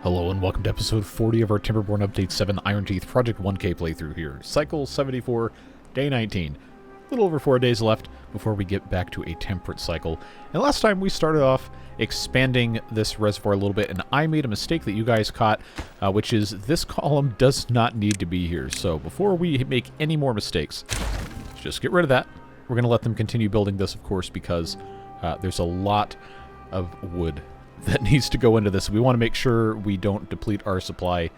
Hello and welcome to episode 40 of our Timberborn Update 7 Iron Teeth Project 1K playthrough here. Cycle 74, day 19. A little over 4 days left before we get back to a temperate cycle. And last time we started off expanding this reservoir a little bit, and I made a mistake that you guys caught, which is this column does not need to be here. So before we make any more mistakes, just get rid of that. We're going to let them continue building this, of course, because there's a lot of wood that needs to go into this. We want to make sure we don't deplete our supply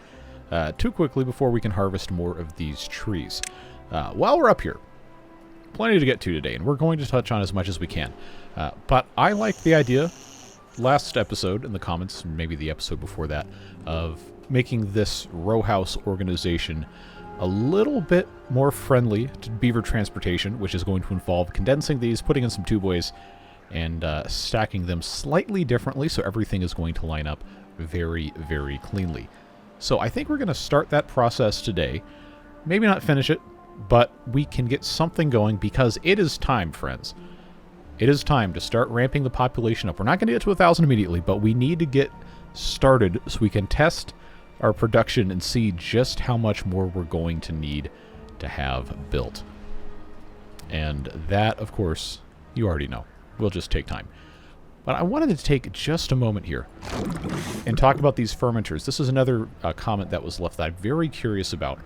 too quickly before we can harvest more of these trees. While we're up here, plenty to get to today, and we're going to touch on as much as we can. But I like the idea, last episode in the comments, maybe the episode before that, of making this row house organization a little bit more friendly to beaver transportation, which is going to involve condensing these, putting in some tubeways, and stacking them slightly differently, so everything is going to line up very, very cleanly. So I think we're going to start that process today. Maybe not finish it, but we can get something going because it is time, friends. It is time to start ramping the population up. We're not going to get to 1,000 immediately, but we need to get started so we can test our production and see just how much more we're going to need to have built. And that, of course, you already know. Will just take time. But I wanted to take just a moment here and talk about these fermenters. This is another comment that was left that I'm very curious about.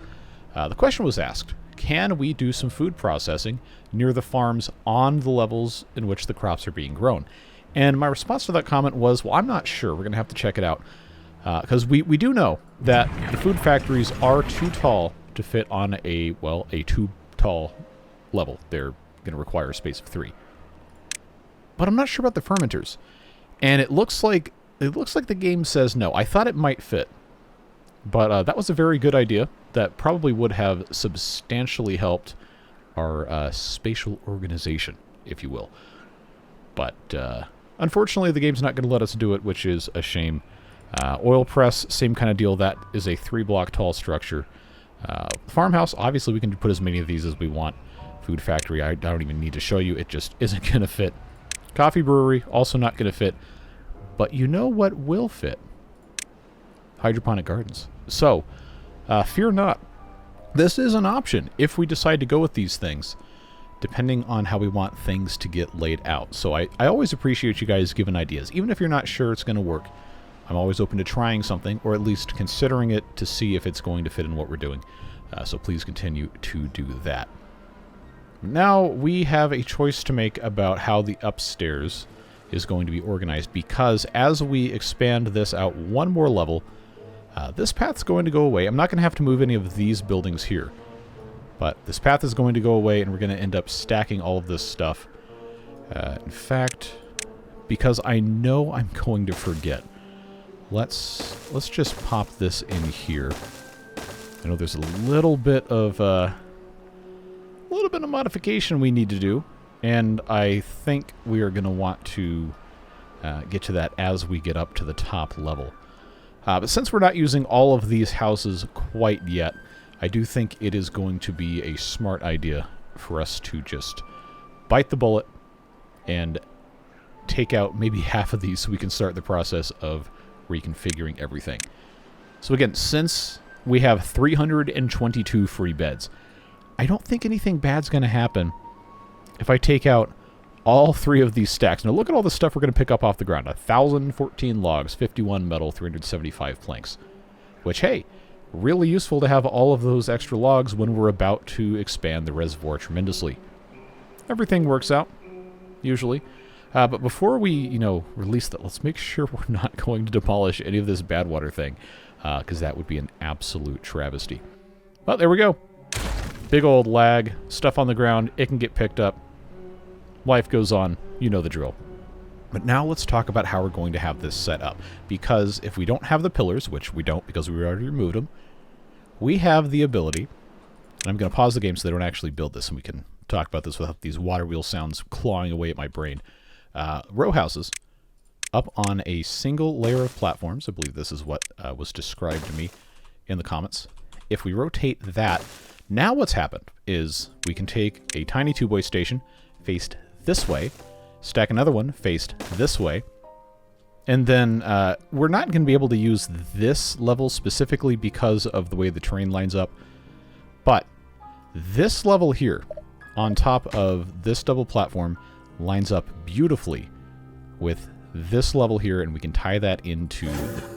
The question was asked, can we do some food processing near the farms on the levels in which the crops are being grown? And my response to that comment was, well, I'm not sure. We're going to have to check it out. Because we do know that the food factories are too tall to fit on a too tall level. They're going to require a space of 3. But I'm not sure about the fermenters. And it looks like the game says no. I thought it might fit. But that was a very good idea that probably would have substantially helped our spatial organization, if you will. But unfortunately, the game's not going to let us do it, which is a shame. Oil press, same kind of deal. That is a 3-block tall structure. Farmhouse, obviously we can put as many of these as we want. Food factory, I don't even need to show you. It just isn't going to fit. Coffee brewery, also not going to fit. But you know what will fit? Hydroponic gardens. So, fear not. This is an option if we decide to go with these things, depending on how we want things to get laid out. So I always appreciate you guys giving ideas. Even if you're not sure it's going to work, I'm always open to trying something, or at least considering it to see if it's going to fit in what we're doing. So please continue to do that. Now we have a choice to make about how the upstairs is going to be organized, because as we expand this out one more level, this path's going to go away. I'm not going to have to move any of these buildings here, but this path is going to go away, and we're going to end up stacking all of this stuff. In fact, because I know I'm going to forget, let's just pop this in here. I know there's a little bit of modification we need to do, and I think we are going to want to get to that as we get up to the top level. But since we're not using all of these houses quite yet, I do think it is going to be a smart idea for us to just bite the bullet and take out maybe half of these so we can start the process of reconfiguring everything. So again, since we have 322 free beds, I don't think anything bad's going to happen if I take out all 3 of these stacks. Now look at all the stuff we're going to pick up off the ground. 1,014 logs, 51 metal, 375 planks. Which, hey, really useful to have all of those extra logs when we're about to expand the reservoir tremendously. Everything works out, usually. But before we, release that, let's make sure we're not going to demolish any of this bad water thing, because that would be an absolute travesty. Well, there we go. Big old lag, stuff on the ground, it can get picked up. Life goes on, you know the drill. But now let's talk about how we're going to have this set up. Because if we don't have the pillars, which we don't because we already removed them, we have the ability, and I'm going to pause the game so they don't actually build this, and we can talk about this without these water wheel sounds clawing away at my brain. Row houses up on a single layer of platforms. I believe this is what was described to me in the comments. If we rotate that, now what's happened is we can take a tiny tubeway station faced this way, stack another one faced this way, And then we're not going to be able to use this level specifically because of the way the terrain lines up. But this level here, on top of this double platform, lines up beautifully with this level here, and we can tie that into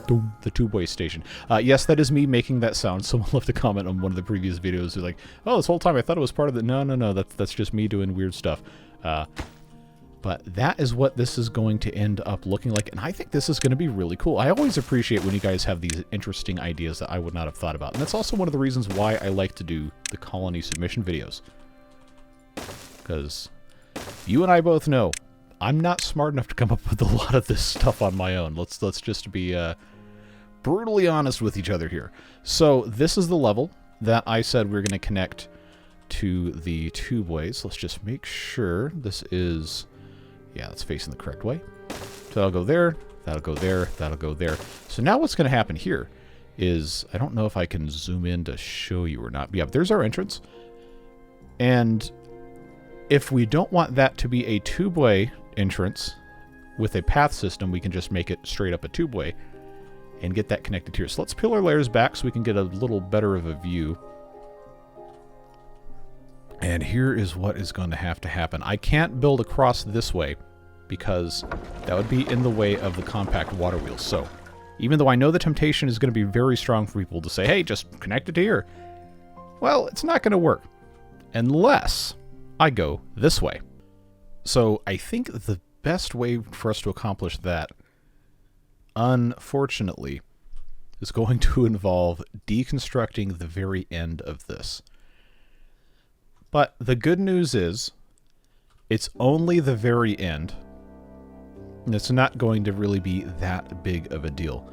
the tubeway station. Yes, that is me making that sound. Someone left a comment on one of the previous videos. They're like, oh, this whole time I thought it was part of the... No, that's just me doing weird stuff. But that is what this is going to end up looking like, and I think this is going to be really cool. I always appreciate when you guys have these interesting ideas that I would not have thought about, and that's also one of the reasons why I like to do the colony submission videos. Because you and I both know I'm not smart enough to come up with a lot of this stuff on my own. Let's just be brutally honest with each other here. So this is the level that I said we're going to connect to the tubeways. Let's just make sure this is... Yeah, that's facing the correct way. So that'll go there, that'll go there, that'll go there. So now what's going to happen here is... I don't know if I can zoom in to show you or not. Yeah, there's our entrance. And if we don't want that to be a tubeway entrance with a path system, we can just make it straight up a tubeway and get that connected here. So let's peel our layers back so we can get a little better of a view. And here is what is going to have to happen. I can't build across this way because that would be in the way of the compact water wheels. So even though I know the temptation is going to be very strong for people to say, hey, just connect it to here. Well, it's not going to work unless I go this way. So I think the best way for us to accomplish that, unfortunately, is going to involve deconstructing the very end of this. But the good news is, it's only the very end, and it's not going to really be that big of a deal.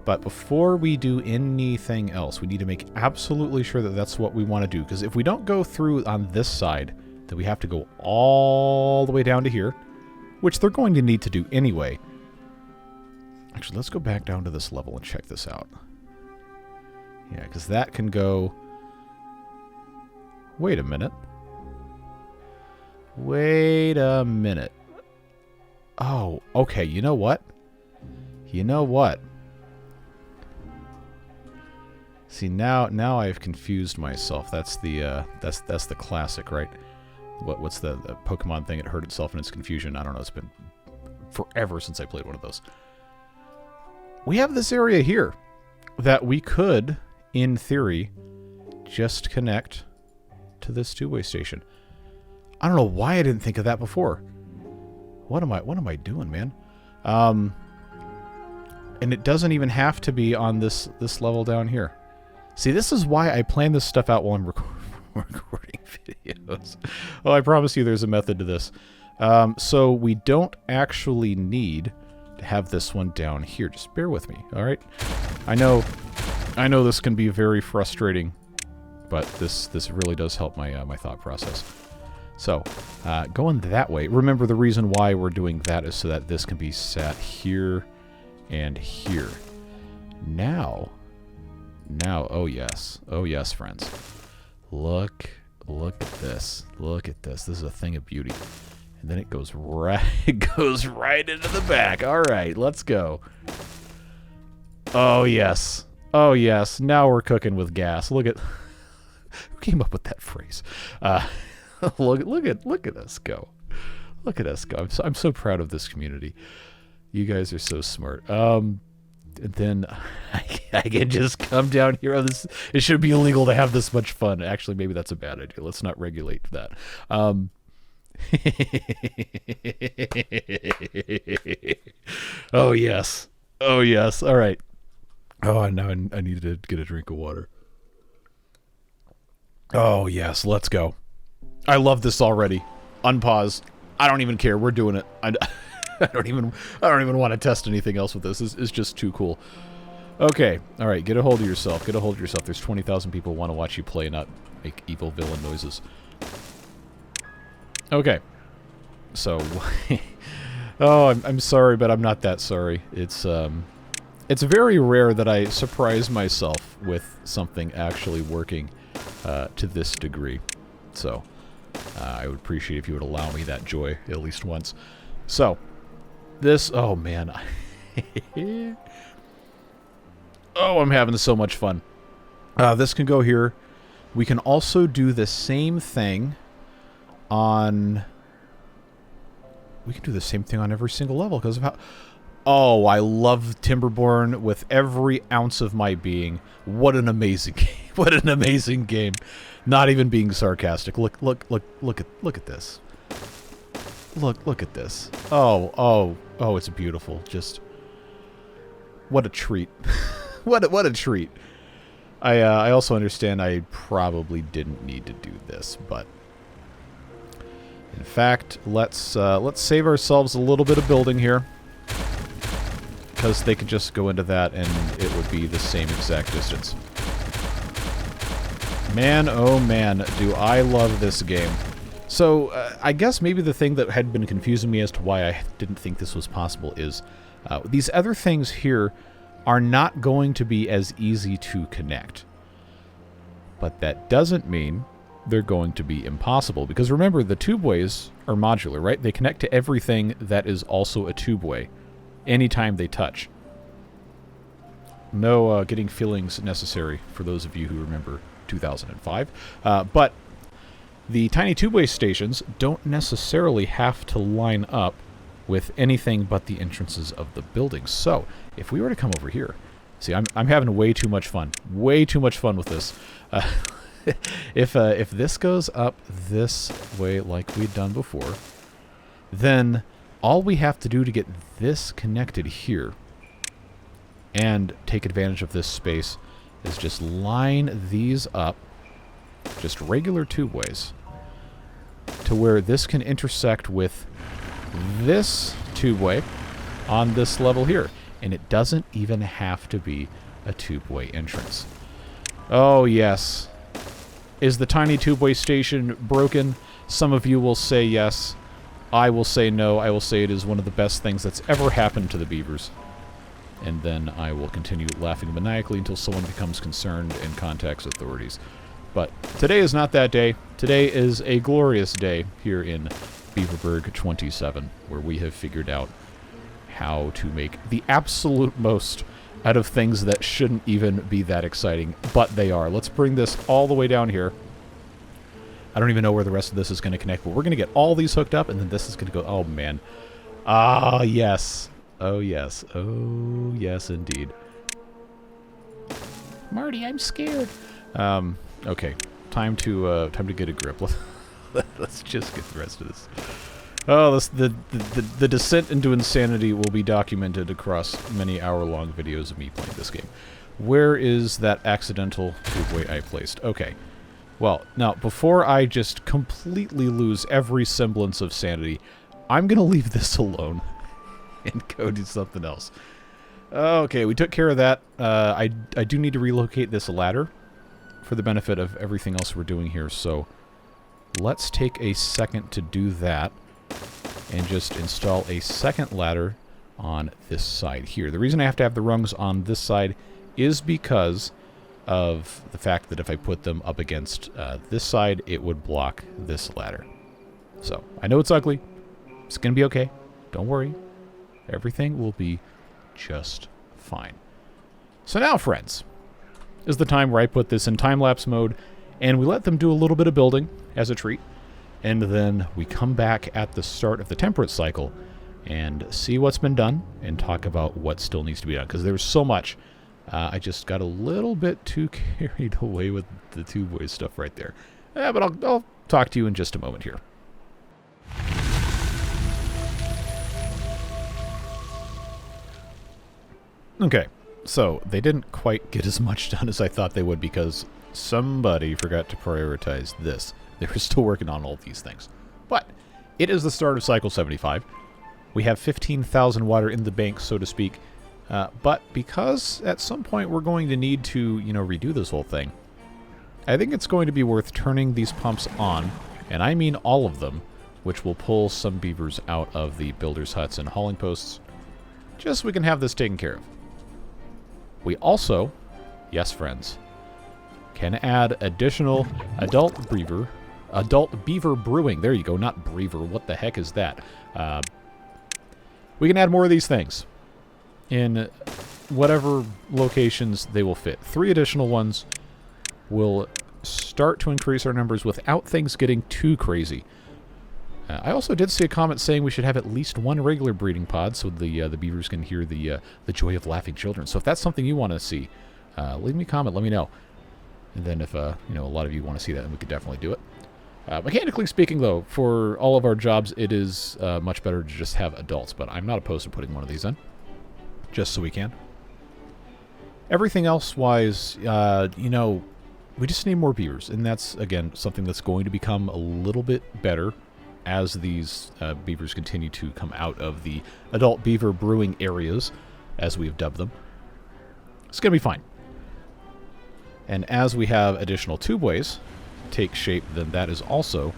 But before we do anything else, we need to make absolutely sure that that's what we want to do, because if we don't go through on this side, then we have to go all the way down to here, which they're going to need to do anyway. Actually, let's go back down to this level and check this out. Yeah, because that can go... Wait a minute. Wait a minute. Oh, okay, you know what? You know what? See, now I've confused myself. That's the that's the classic, right? What's the Pokemon thing? It hurt itself in its confusion. I don't know, it's been forever since I played one of those. We have this area here that we could, in theory, just connect to this two-way station. I don't know why I didn't think of that before. What am I doing, man? And it doesn't even have to be on this level down here. See, this is why I plan this stuff out while I'm recording videos. Oh, I promise you there's a method to this. So we don't actually need to have this one down here. Just bear with me, all right? I know this can be very frustrating, but this really does help my my thought process. So, going that way, remember the reason why we're doing that is so that this can be sat here and here. Now, oh yes, friends. Look at this. Look at this. This is a thing of beauty. And then it goes right into the back. All right, let's go. Oh yes. Oh yes. Now we're cooking with gas. Look at who came up with that phrase. Look at us go. Look at us go. I'm so proud of this community. You guys are so smart. And then I can just come down here on this. It should be illegal to have this much fun. Actually, maybe that's a bad idea. Let's not regulate that. Oh yes. Oh yes. All right. Oh, now I need to get a drink of water. Oh yes, let's go. I love this already. Unpause. I don't even care. We're doing it. I don't even want to test anything else with this. It's just too cool. Okay. All right. Get a hold of yourself. Get a hold of yourself. There's 20,000 people who want to watch you play, not make evil villain noises. Okay. So, oh, I'm sorry, but I'm not that sorry. It's very rare that I surprise myself with something actually working to this degree. So, I would appreciate if you would allow me that joy at least once. So, This, oh man. Oh, I'm having so much fun. This can go here. We can also do the same thing on... We can do the same thing on every single level because of how... Oh, I love Timberborn with every ounce of my being. What an amazing game. What an amazing game. Not even being sarcastic. Look at this. Look at this. Oh, it's beautiful. Just what a treat. what a treat. I also understand I probably didn't need to do this, but in fact, let's save ourselves a little bit of building here, because they could just go into that and it would be the same exact distance. Man, oh man, do I love this game. So, I guess maybe the thing that had been confusing me as to why I didn't think this was possible is these other things here are not going to be as easy to connect. But that doesn't mean they're going to be impossible, because remember, the tubeways are modular, right? They connect to everything that is also a tubeway anytime they touch. No getting feelings necessary for those of you who remember 2005. But the tiny tubeway stations don't necessarily have to line up with anything but the entrances of the building. So, if we were to come over here, see, I'm having way too much fun. Way too much fun with this. If this goes up this way like we'd done before, then all we have to do to get this connected here and take advantage of this space is just line these up, just regular tubeways, to where this can intersect with this tubeway on this level here. And it doesn't even have to be a tubeway entrance. Oh, yes. Is the tiny tubeway station broken? Some of you will say yes. I will say no. I will say it is one of the best things that's ever happened to the beavers. And then I will continue laughing maniacally until someone becomes concerned and contacts authorities. But today is not that day. Today is a glorious day here in Beaverburg 27, where we have figured out how to make the absolute most out of things that shouldn't even be that exciting, but they are. Let's bring this all the way down here. I don't even know where the rest of this is going to connect, but we're going to get all these hooked up, and then this is going to go... Oh, man. Ah, yes. Oh, yes. Oh, yes, indeed. Marty, I'm scared. Okay. Time to get a grip. Let's just get the rest of this. Oh, the descent into insanity will be documented across many hour-long videos of me playing this game. Where is that accidental tubeway I placed? Okay. Well, now, before I just completely lose every semblance of sanity, I'm going to leave this alone and go do something else. Okay, we took care of that. I do need to relocate this ladder for the benefit of everything else we're doing here, so let's take a second to do that and just install a second ladder on this side here. The reason I have to have the rungs on this side is because of the fact that if I put them up against this side, it would block this ladder. So, I know it's ugly. It's going to be okay. Don't worry. Everything will be just fine. So now, friends, is the time where I put this in time-lapse mode, and we let them do a little bit of building as a treat, and then we come back at the start of the temperate cycle and see what's been done and talk about what still needs to be done, because there's so much. I just got a little bit too carried away with the tubeway stuff right there. But I'll talk to you in just a moment here. Okay, so they didn't quite get as much done as I thought they would because somebody forgot to prioritize this. They were still working on all these things. But it is the start of Cycle 75. We have 15,000 water in the bank, so to speak. But because at some point we're going to need to, redo this whole thing, I think it's going to be worth turning these pumps on, and I mean all of them, which will pull some beavers out of the builders' huts and hauling posts, just so we can have this taken care of. We also, yes friends, can add additional adult beaver brewing. There you go, not breaver. What the heck is that? We can add more of these things in whatever locations they will fit. 3 additional ones will start to increase our numbers without things getting too crazy. I also did see a comment saying we should have at least 1 regular breeding pod so the beavers can hear the joy of laughing children. So if that's something you want to see, leave me a comment, let me know. And then if a lot of you want to see that, then we could definitely do it. Mechanically speaking, though, for all of our jobs, it is much better to just have adults. But I'm not opposed to putting one of these in, just so we can. Everything else-wise, we just need more beavers. And that's, again, something that's going to become a little bit better as these beavers continue to come out of the adult beaver brewing areas, as we have dubbed them. It's going to be fine. And as we have additional tubeways take shape, then that is also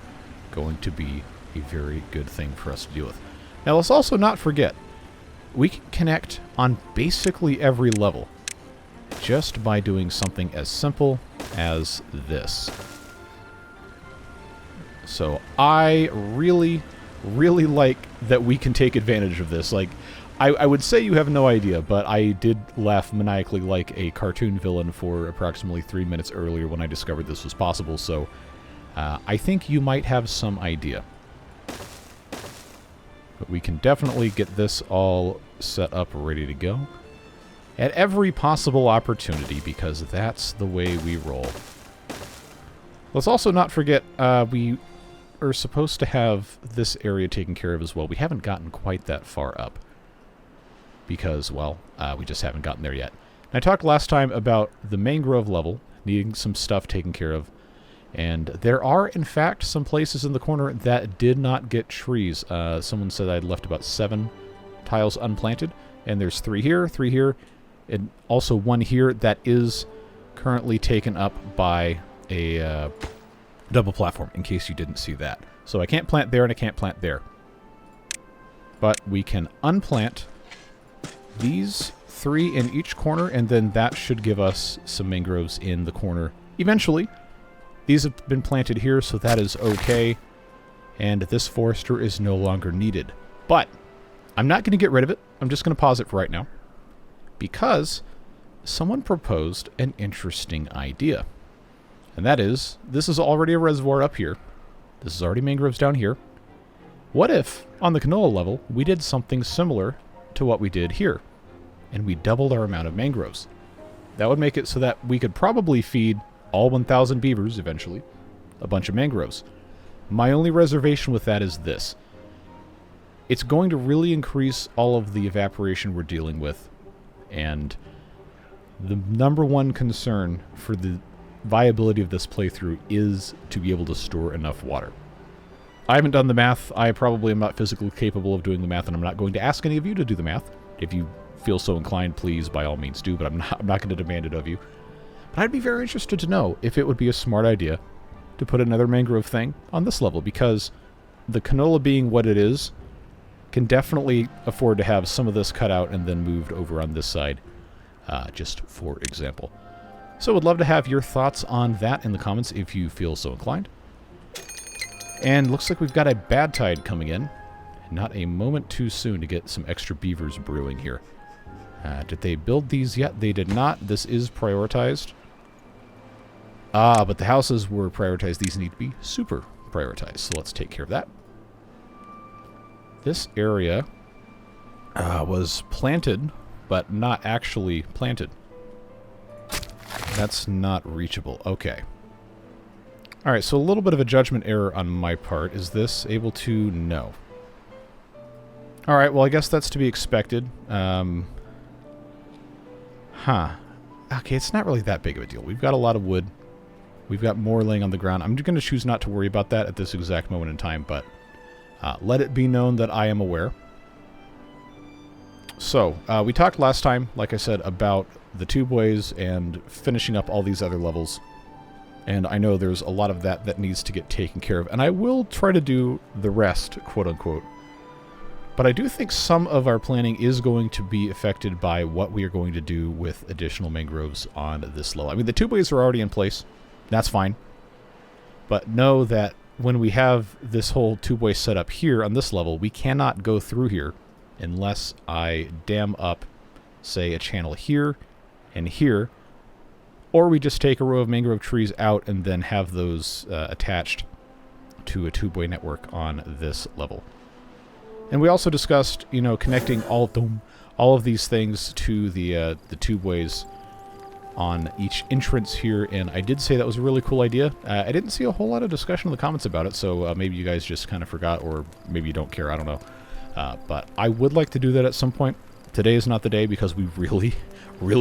going to be a very good thing for us to deal with. Now, let's also not forget, we can connect on basically every level just by doing something as simple as this. So I really, really like that we can take advantage of this. Like, I would say you have no idea, but I did laugh maniacally like a cartoon villain for approximately 3 minutes earlier when I discovered this was possible, so I think you might have some idea. But we can definitely get this all set up, ready to go at every possible opportunity, because that's the way we roll. Let's also not forget, we are supposed to have this area taken care of as well. We haven't gotten quite that far up, because, well, we just haven't gotten there yet. And I talked last time about the mangrove level needing some stuff taken care of, and there are, in fact, some places in the corner that did not get trees. Someone said I'd left about 7 tiles unplanted, and there's 3 here, and also 1 here that is currently taken up by a double platform, in case you didn't see that. So I can't plant there and I can't plant there. But we can unplant these 3 in each corner, and then that should give us some mangroves in the corner eventually. These have been planted here, so that is okay. And this forester is no longer needed. But I'm not going to get rid of it. I'm just going to pause it for right now, because someone proposed an interesting idea. And that is, this is already a reservoir up here. This is already mangroves down here. What if, on the canola level, we did something similar to what we did here, and we doubled our amount of mangroves? That would make it so that we could probably feed all 1,000 beavers, eventually, a bunch of mangroves. My only reservation with that is this. It's going to really increase all of the evaporation we're dealing with, and the number one concern for the viability of this playthrough is to be able to store enough water. I haven't done the math. I probably am not physically capable of doing the math, and I'm not going to ask any of you to do the math. If you feel so inclined, please, by all means do, but I'm not going to demand it of you. But I'd be very interested to know if it would be a smart idea to put another mangrove thing on this level, because the canola being what it is can definitely afford to have some of this cut out and then moved over on this side, just for example. So would love to have your thoughts on that in the comments if you feel so inclined. And looks like we've got a bad tide coming in. Not a moment too soon to get some extra beavers brewing here. Did they build these yet? They did not. This is prioritized. But the houses were prioritized. These need to be super prioritized. So let's take care of that. This area was planted, but not actually planted. That's not reachable. Okay. Alright, so a little bit of a judgment error on my part. Is this able to? No. Alright, well, I guess that's to be expected. Okay, it's not really that big of a deal. We've got a lot of wood. We've got more laying on the ground. I'm going to choose not to worry about that at this exact moment in time, but let it be known that I am aware. So, we talked last time, like I said, about the tubeways and finishing up all these other levels. And I know there's a lot of that needs to get taken care of. And I will try to do the rest, quote-unquote. But I do think some of our planning is going to be affected by what we are going to do with additional mangroves on this level. I mean, the tubeways are already in place. That's fine. But know that when we have this whole tubeway set up here on this level, we cannot go through here unless I dam up, say, a channel here and here, or we just take a row of mangrove trees out and then have those attached to a tubeway network on this level. And we also discussed, you know, connecting all of these things to the tubeways on each entrance here, and I did say that was a really cool idea. I didn't see a whole lot of discussion in the comments about it, so maybe you guys just kind of forgot, or maybe you don't care, I don't know. But I would like to do that at some point. Today is not the day because we really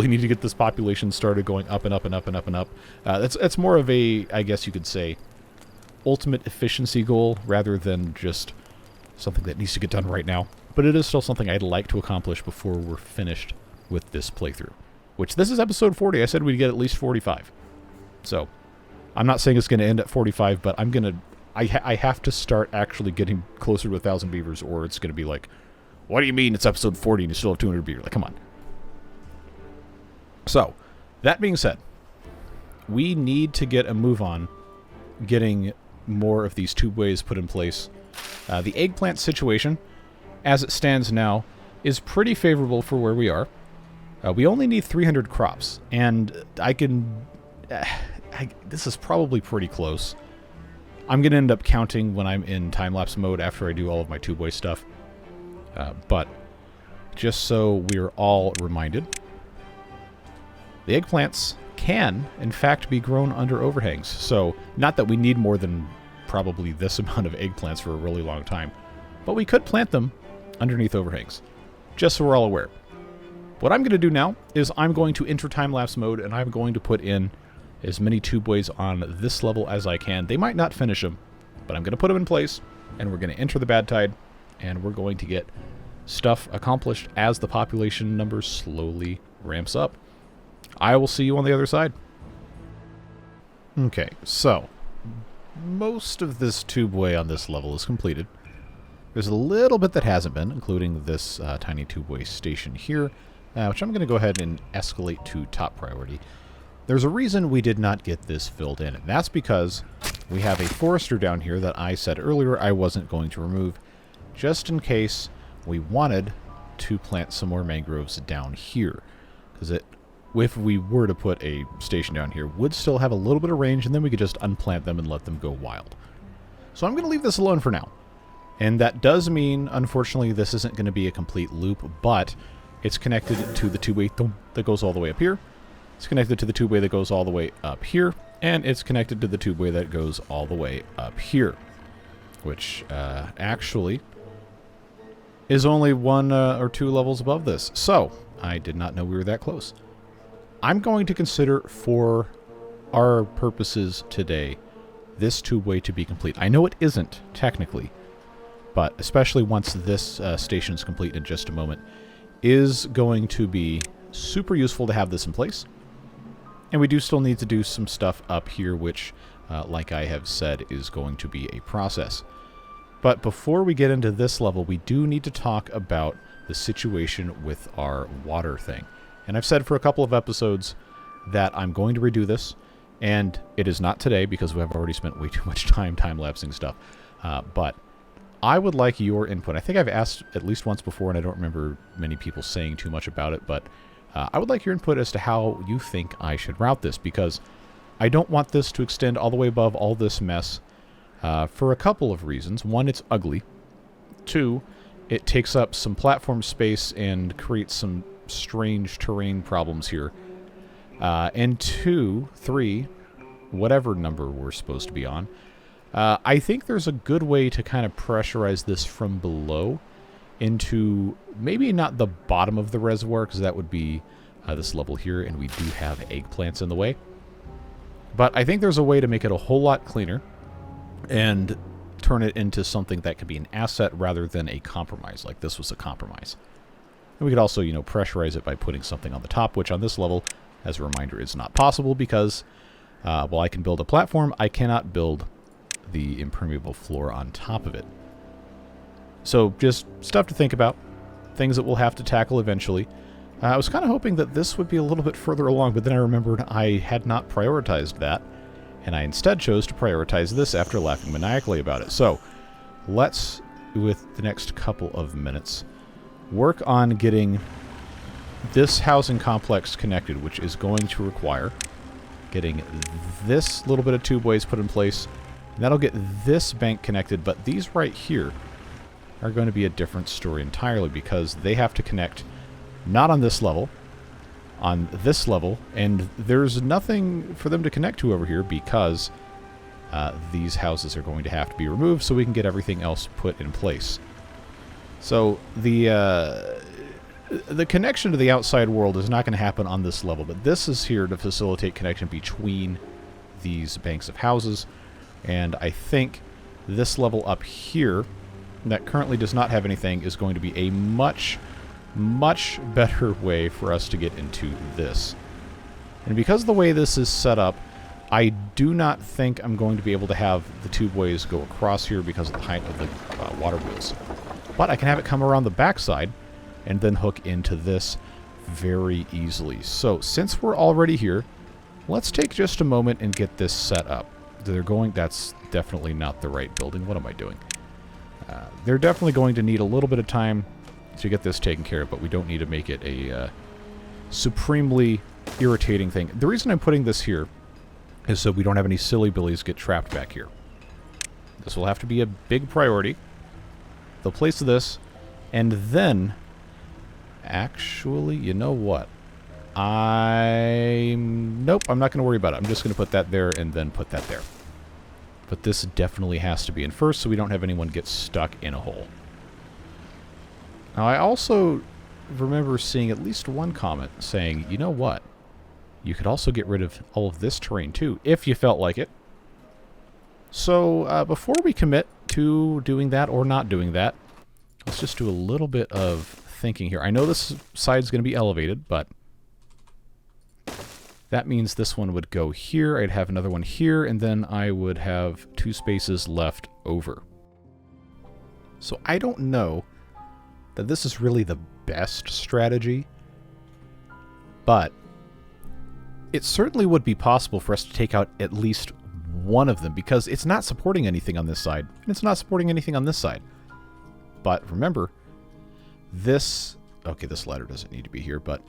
need to get this population started going up and up and up and up and up. That's more of a, I guess you could say, ultimate efficiency goal rather than just something that needs to get done right now. But it is still something I'd like to accomplish before we're finished with this playthrough. Which, this is episode 40. I said we'd get at least 45. So, I'm not saying it's going to end at 45, but I'm going to... I have to start actually getting closer to 1,000 beavers, or it's going to be like, what do you mean it's episode 40 and you still have 200 beavers? Like, come on. So, that being said, we need to get a move on getting more of these tubeways put in place. The eggplant situation, as it stands now, is pretty favorable for where we are. We only need 300 crops, and I can... this is probably pretty close. I'm going to end up counting when I'm in time-lapse mode after I do all of my tubeway stuff. But just so we're all reminded, the eggplants can, in fact, be grown under overhangs. So, not that we need more than probably this amount of eggplants for a really long time, but we could plant them underneath overhangs, just so we're all aware. What I'm going to do now is I'm going to enter time-lapse mode, and I'm going to put in as many tubeways on this level as I can. They might not finish them, but I'm going to put them in place, and we're going to enter the bad tide, and we're going to get stuff accomplished as the population number slowly ramps up. I will see you on the other side. Okay, so most of this tubeway on this level is completed. There's a little bit that hasn't been, including this tiny tubeway station here, which I'm going to go ahead and escalate to top priority. There's a reason we did not get this filled in, and that's because we have a forester down here that I said earlier I wasn't going to remove, just in case we wanted to plant some more mangroves down here. Because if we were to put a station down here, would still have a little bit of range, and then we could just unplant them and let them go wild. So I'm going to leave this alone for now. And that does mean, unfortunately, this isn't going to be a complete loop, but it's connected to the two-way that goes all the way up here. It's connected to the two-way that goes all the way up here. And it's connected to the two-way that goes all the way up here. Which, actually, is only one or two levels above this. So, I did not know we were that close. I'm going to consider, for our purposes today, this two-way to be complete. I know it isn't, technically. But especially once this station is complete in just a moment, is going to be super useful to have this in place. And we do still need to do some stuff up here, which, like I have said, is going to be a process. But before we get into this level, we do need to talk about the situation with our water thing. And I've said for a couple of episodes that I'm going to redo this, and it is not today because we have already spent way too much time-lapsing stuff. But I would like your input. I think I've asked at least once before, and I don't remember many people saying too much about it, but I would like your input as to how you think I should route this, because I don't want this to extend all the way above all this mess for a couple of reasons. One, it's ugly. Two, it takes up some platform space and creates some strange terrain problems here. And three, whatever number we're supposed to be on, I think there's a good way to kind of pressurize this from below into maybe not the bottom of the reservoir, because that would be this level here, and we do have eggplants in the way. But I think there's a way to make it a whole lot cleaner and turn it into something that could be an asset rather than a compromise, like this was a compromise. And we could also, you know, pressurize it by putting something on the top, which on this level, as a reminder, is not possible because while I can build a platform, I cannot build the impermeable floor on top of it. So just stuff to think about, things that we'll have to tackle eventually. I was kind of hoping that this would be a little bit further along, but then I remembered I had not prioritized that, and I instead chose to prioritize this after laughing maniacally about it. So let's, with the next couple of minutes, work on getting this housing complex connected, which is going to require getting this little bit of tubeways put in place. And that'll get this bank connected, but these right here are going to be a different story entirely because they have to connect not on this level, on this level, and there's nothing for them to connect to over here because these houses are going to have to be removed so we can get everything else put in place. So the connection to the outside world is not going to happen on this level, but this is here to facilitate connection between these banks of houses. And I think this level up here that currently does not have anything is going to be a much, much better way for us to get into this. And because of the way this is set up, I do not think I'm going to be able to have the tubeways go across here because of the height of the water wheels. But I can have it come around the backside and then hook into this very easily. So since we're already here, let's take just a moment and get this set up. That's definitely not the right building. What am I doing? They're definitely going to need a little bit of time to get this taken care of, but we don't need to make it a supremely irritating thing. The reason I'm putting this here is so we don't have any silly billies get trapped back here. This will have to be a big priority. They'll place this, and then, actually, you know what? Nope, I'm not going to worry about it. I'm just going to put that there and then put that there. But this definitely has to be in first so we don't have anyone get stuck in a hole. Now, I also remember seeing at least one comment saying, you know what? You could also get rid of all of this terrain too, if you felt like it. So, before we commit to doing that or not doing that, let's just do a little bit of thinking here. I know this side's going to be elevated, but that means this one would go here, I'd have another one here, and then I would have 2 spaces left over. So I don't know that this is really the best strategy, but it certainly would be possible for us to take out at least one of them, because it's not supporting anything on this side, and it's not supporting anything on this side. But remember, this... Okay, this ladder doesn't need to be here, but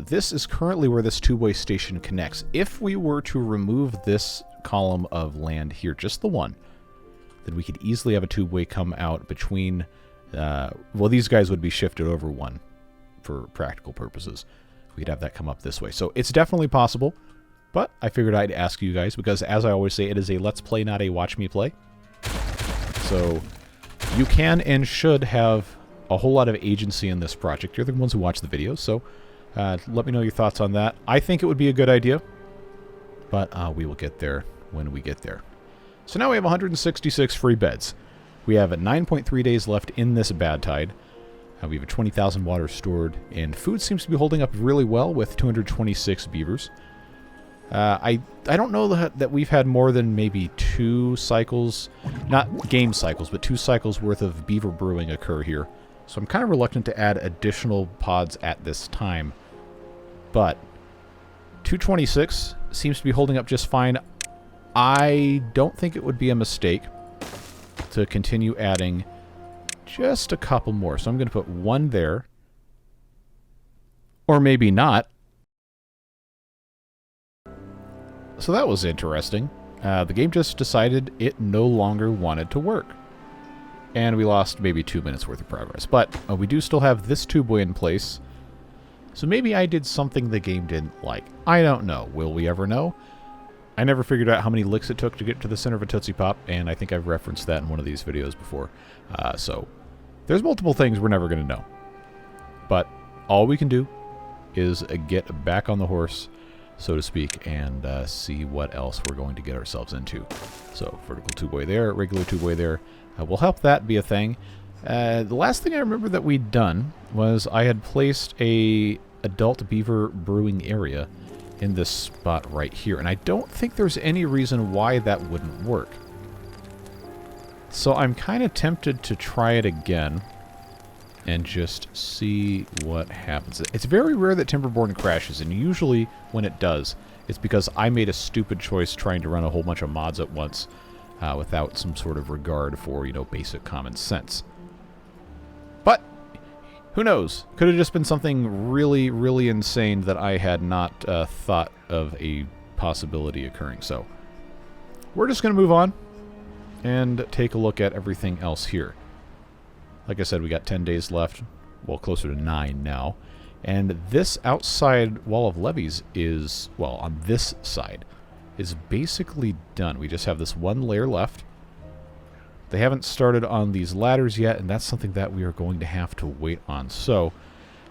this is currently where this two-way station connects. If we were to remove this column of land here, just the one, then we could easily have a two-way come out between... well, these guys would be shifted over one for practical purposes. We could have that come up this way. So it's definitely possible, but I figured I'd ask you guys, because as I always say, it is a let's play, not a watch me play. So you can and should have a whole lot of agency in this project. You're the ones who watch the videos, so let me know your thoughts on that. I think it would be a good idea, but we will get there when we get there. So now we have 166 free beds. We have 9.3 days left in this bad tide. We have 20,000 water stored, and food seems to be holding up really well with 226 beavers. I don't know that we've had more than maybe 2 cycles, not game cycles, but 2 cycles worth of beaver brewing occur here. So I'm kind of reluctant to add additional pods at this time. But 226 seems to be holding up just fine. I don't think it would be a mistake to continue adding just a couple more. So I'm going to put 1 there. Or maybe not. So that was interesting. The game just decided it no longer wanted to work. And we lost maybe 2 minutes worth of progress. But we do still have this tubeway in place. So maybe I did something the game didn't like. I don't know. Will we ever know? I never figured out how many licks it took to get to the center of a Tootsie Pop, and I think I've referenced that in one of these videos before. So there's multiple things we're never going to know. But all we can do is get back on the horse, so to speak, and see what else we're going to get ourselves into. So vertical tubeway there, regular tubeway there. We'll help that be a thing. The last thing I remember that we'd done was I had placed a adult beaver brewing area in this spot right here, and I don't think there's any reason why that wouldn't work. So I'm kind of tempted to try it again and just see what happens. It's very rare that Timberborn crashes, and usually when it does, it's because I made a stupid choice trying to run a whole bunch of mods at once without some sort of regard for, you know, basic common sense. But Who knows? Could have just been something really, really insane that I had not thought of a possibility occurring. So we're just going to move on and take a look at everything else here. Like I said, we got 10 days left. Well, closer to 9 now. And this outside wall of levees is, well, on this side, is basically done. We just have this one layer left. They haven't started on these ladders yet, and that's something that we are going to have to wait on. So,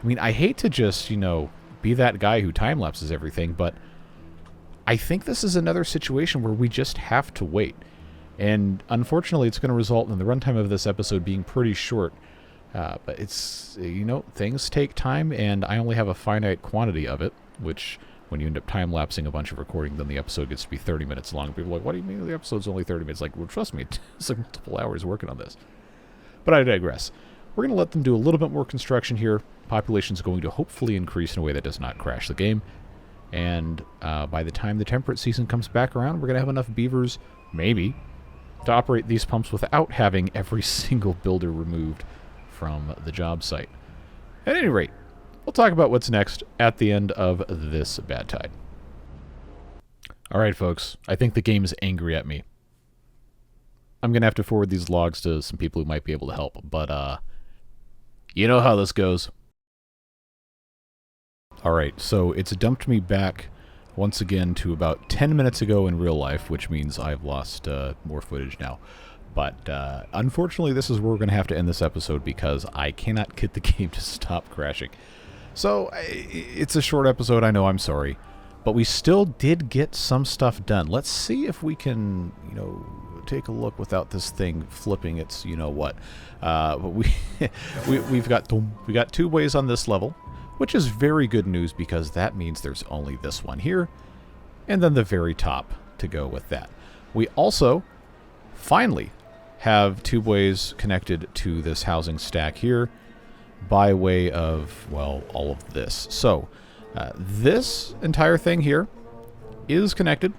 I mean, I hate to just, you know, be that guy who time-lapses everything, but I think this is another situation where we just have to wait. And unfortunately, it's going to result in the runtime of this episode being pretty short. But it's, you know, things take time, and I only have a finite quantity of it, which when you end up time-lapsing a bunch of recording, then the episode gets to be 30 minutes long. People are like, what do you mean the episode's only 30 minutes? Like, well, trust me, it's like multiple hours working on this. But I digress. We're going to let them do a little bit more construction here. Population's going to hopefully increase in a way that does not crash the game. And by the time the temperate season comes back around, we're going to have enough beavers, maybe, to operate these pumps without having every single builder removed from the job site. At any rate, we'll talk about what's next at the end of this bad tide. Alright folks, I think the game is angry at me. I'm going to have to forward these logs to some people who might be able to help, but you know how this goes. Alright, so it's dumped me back once again to about 10 minutes ago in real life, which means I've lost more footage now. But unfortunately, this is where we're going to have to end this episode because I cannot get the game to stop crashing. So it's a short episode, I know, I'm sorry. But we still did get some stuff done. Let's see if we can, you know, take a look without this thing flipping its, you know what. But we've got tubeways on this level, which is very good news because that means there's only this one here, and then the very top to go with that. We also finally have tubeways connected to this housing stack here by way of, well, all of this. So this entire thing here is connected,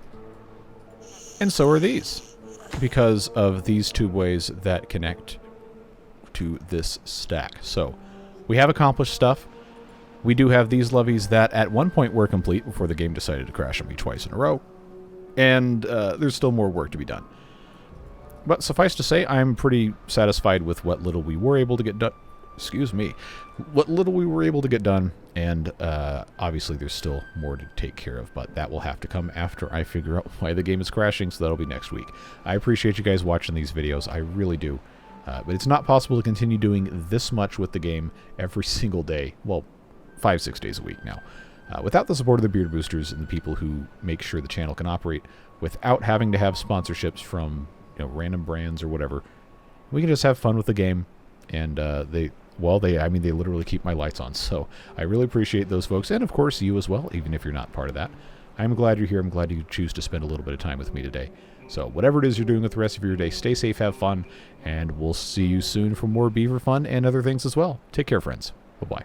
and so are these, because of these tubeways that connect to this stack. So we have accomplished stuff. We do have these levees that at one point were complete before the game decided to crash on me twice in a row, and there's still more work to be done. But suffice to say, I'm pretty satisfied with what little we were able to get done. Excuse me. What little we were able to get done, and obviously there's still more to take care of, but that will have to come after I figure out why the game is crashing, so that'll be next week. I appreciate you guys watching these videos. I really do. But it's not possible to continue doing this much with the game every single day. Well, 5-6 days a week now. Without the support of the beard boosters and the people who make sure the channel can operate without having to have sponsorships from, you know, random brands or whatever, we can just have fun with the game. And they literally keep my lights on. So I really appreciate those folks, and of course you as well, even if you're not part of that. I'm glad you're here. I'm glad you choose to spend a little bit of time with me today. So whatever it is you're doing with the rest of your day, stay safe, have fun, and we'll see you soon for more beaver fun and other things as well. Take care, friends. Bye-bye.